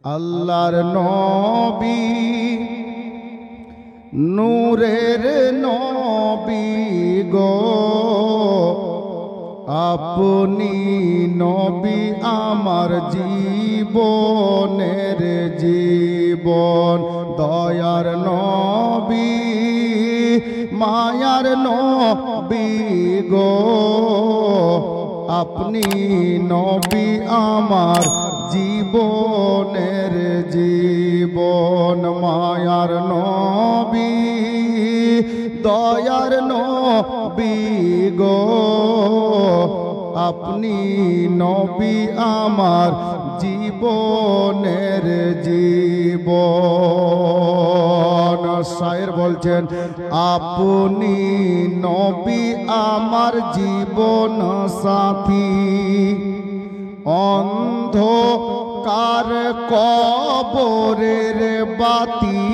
আল্লাহর নবী নূরের নবী গো, আপনি নবী আমার জীবনের জীবন। দয়ার নবী মায়ার নবী গো, আপনি নবী আমার জীবনের জীবন। মায়ার নবী দয়ার নবী গো, আপনি নবী আমার জীবনের জীবন। শায়ের বলছেন, আপনি নবী আমার জীবন সাথী, অন্ধকার কবরের বাতি,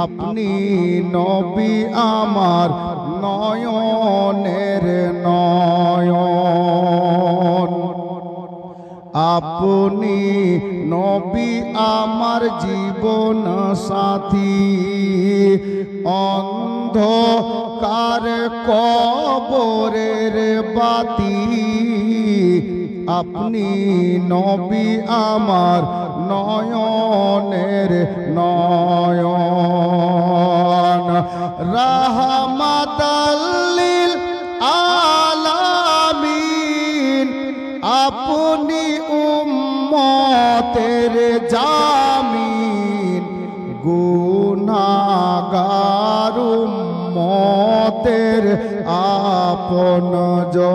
আপনি নবী আমার নয়নের নয়ন। আপনি নবী আমার জীবন সাথী, অন্ধকার কবরের বাতি, আপনি নবী আমার নয়নের নয়ন। রাহমাতাল লিল আলামিন, আপনি উম্মতের জামিন, গুনাহগার উম্মতের আপনজন।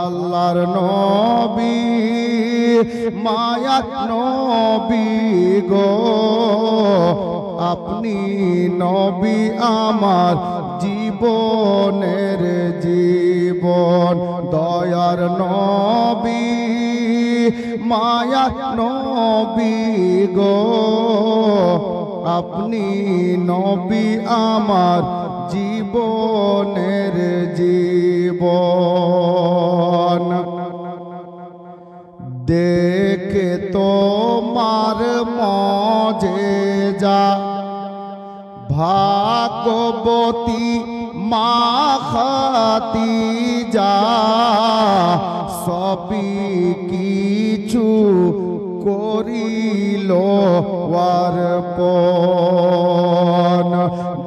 আল্লাহর নবী মায়ার নবী গো, আপনি নবী আমার জীবনের জীবন। দয়ার নবী মায়ার নবী গো, আপনি নবী আমার জীবনের জীবন। দেখে তোমার মজেজা, ভাগবতী মা খাদিজা, সবই কিছু করিল অর্পণ।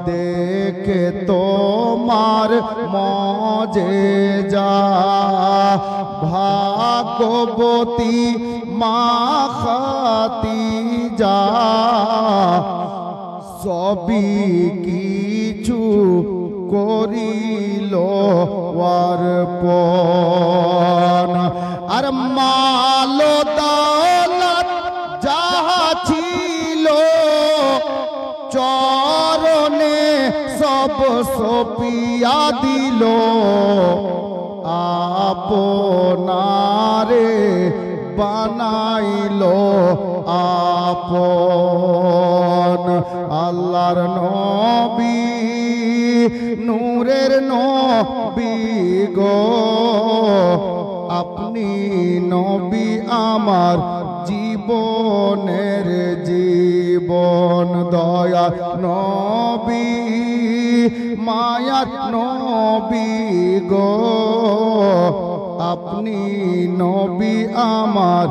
দেখে তোমার মজেজা, ভাগবতী মা খাদিজা, সবই কিছু করিল অর্পণ। আর মাল দৌলত যাহা ছিল চরণে সব সপিয়া দিল, আপনারে বানাইল আপন। আল্লাহর নবী নূরের নবী গো, আপনি নবী আমার জীবনের জীবন। দয়া নবী মায়ার নবী গো, আপনি নবী আমার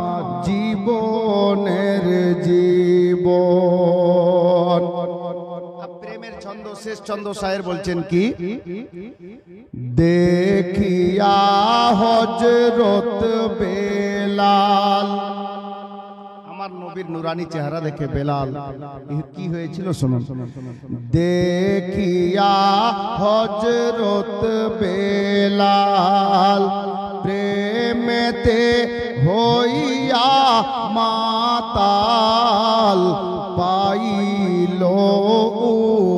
জীবনের জীবন। প্রেমের ছন্দ, শেষ ছন্দ শায়ের বলছেন কি, দেখিয়া হযরত বেলাল, আমার নবীর নুরানি চেহারা দেখে বেলাল কি হয়েছিল শুনুন। দেখিয়া হযরত বেলাল, প্রেমেতে হইয়া মাতাল, পাইল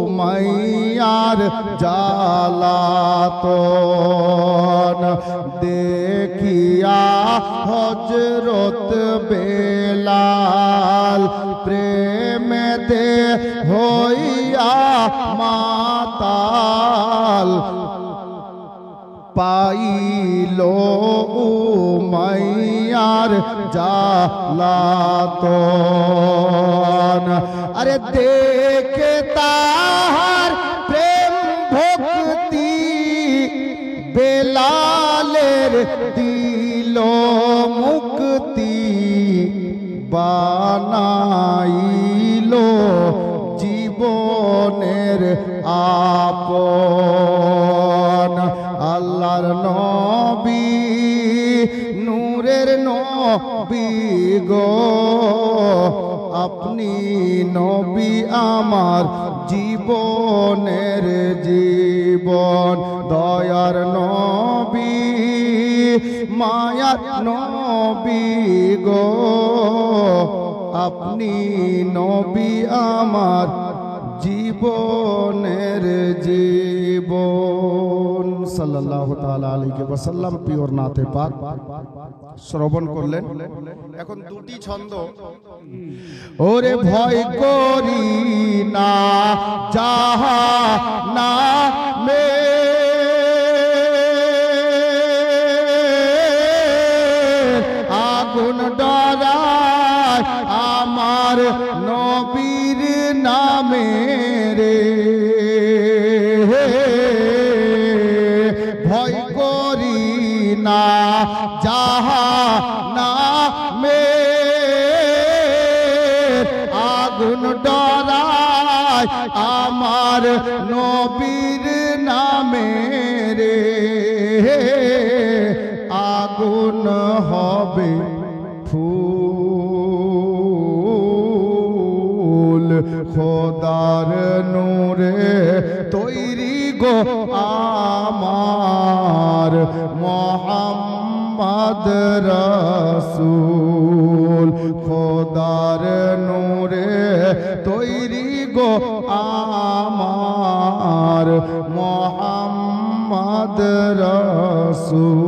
উমাইয়ার জালাতন। দেখিয়া হযরত বেলাল, প্রেমেতে হইয়া মাতাল, পাইল উমাইয়ার জালাতন। আরে দেখে তাহার প্রেম ভক্তি বেলালের দিল মুক্তি বানাইল জীবনের আপন। আল্লাহর নবী নূরের নবী গো, আপনি নবী আমার জীবনের জীবন। দয়ার নবী মায়ার নবী গো, আপনি নবী আমার জীবনের জীবন। সাল্লাল্লাহু তাআলা আলাইহি ওয়াসাল্লাম পিওর নাতে পাক শ্রবণ করলেন। এখন দুটি ছন্দ। ওরে ভয় করি না যাহা না মে আগুন ডরায় আমার নবীর নামে রে। ভয় করি না যাহা নামে আগুন ডরায় আমার নবীর নামে রে। আগুন হবে ফুল খোদার নূরে তৈরি গো আমার মোহাম্মদ রাসূল। খোদার নূরে তৈরি গো আমার মোহাম্মদ রাসূল।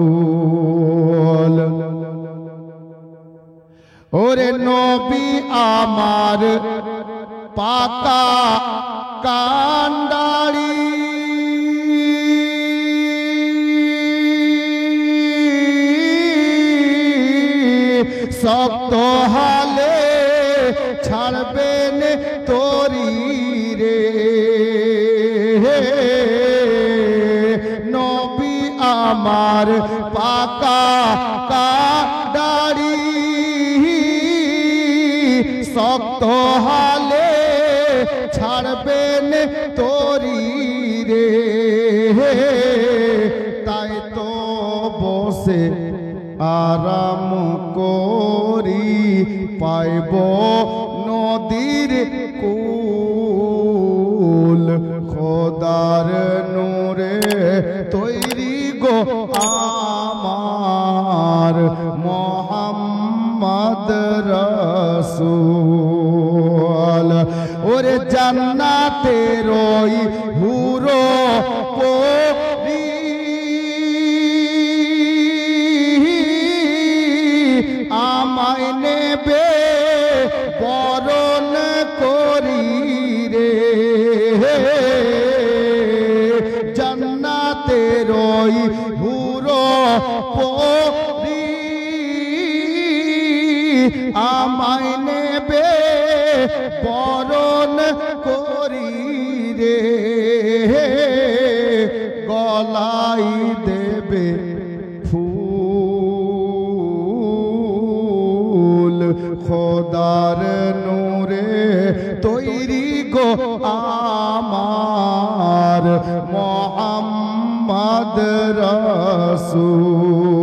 ওরে নবী আমার পাকা কান্ডারি শক্ত হালে ছাড়বেন তোরি রে। নবী আমার পাকা কান্ডারি শক্ত হালে ছাড়বেন তোরি রে। তাই তো বসে আরাম করি পাইব নদীর কুল। খোদার নূরে তৈরি গো আমার মোহাম্মদ রাসূল। ওরে জান্নাতের ওই হুরো পরি আমায় নেবে বরণ করি রে। জান্নাতের ওই হুরো পরি আমায় নেবে বরণ করি রে। গলাই দেবে ফুল খোদার নূরে তৈরি গো আমার মোহাম্মদ রাসূল।